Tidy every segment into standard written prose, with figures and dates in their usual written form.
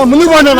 ముందుకు పోండి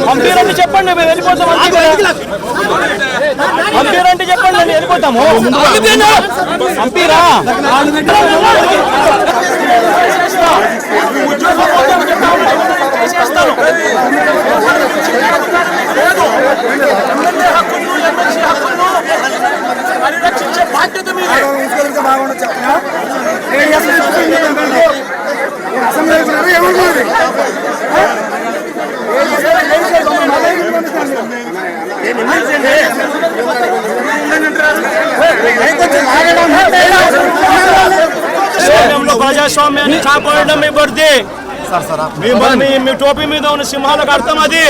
పంపిరండి చెప్పండి మేము వెళ్ళిపోతాం పంపిరండి చెప్పండి మేము వెళ్ళిపోతాము పంపిరా పరిరక్షించే బాధ్యత మీదే బాగుండదు చెప్పనా ప్రజాస్వామ్యాన్ని కాపాడడం మీ బర్ది మీ టోపీ మీద ఉన్న సింహాలకు అర్థం అది.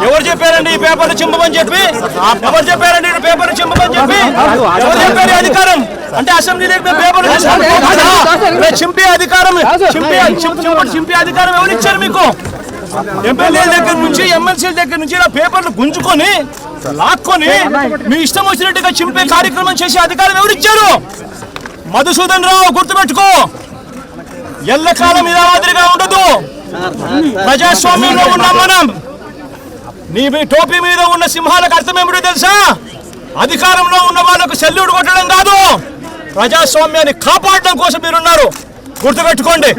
ఎవరు చెప్పారండి ఈ పేపర్లు చింపమని చెప్పి? ఎవరు చెప్పారండి ఈ పేపర్లు చింపమని చెప్పి? ఎవరు చెప్పారు అధికారం? అంటే అసెంబ్లీ పేపర్లు చింపే అధికారం చింపే అధికారం ఎవరు ఇచ్చారు మీకు? ఎమ్మెల్యేల దగ్గర నుంచి ఎమ్మెల్సీల దగ్గర నుంచి ఇలా పేపర్లు గుంజుకొని లాక్కొని మీ ఇష్టం వచ్చినట్టుగా చింపే కార్యక్రమం చేసే అధికారం ఎవరు ఇచ్చారు? మధుసూదన్ రావు గుర్తుపెట్టుకో, ఎల్లకాలం ఇలా మాదిరిగా ఉండదు. ప్రజాస్వామ్యంలో ఉన్నాం మనం. నీ టోపీ మీద ఉన్న సింహాలకు అర్థం ఏమిటో తెలుసా? అధికారంలో ఉన్న వాళ్ళకు సెల్యూట్ కొట్టడం కాదు, ప్రజాస్వామ్యాన్ని కాపాడడం కోసం మీరున్నారు. గుర్తుపెట్టుకోండి.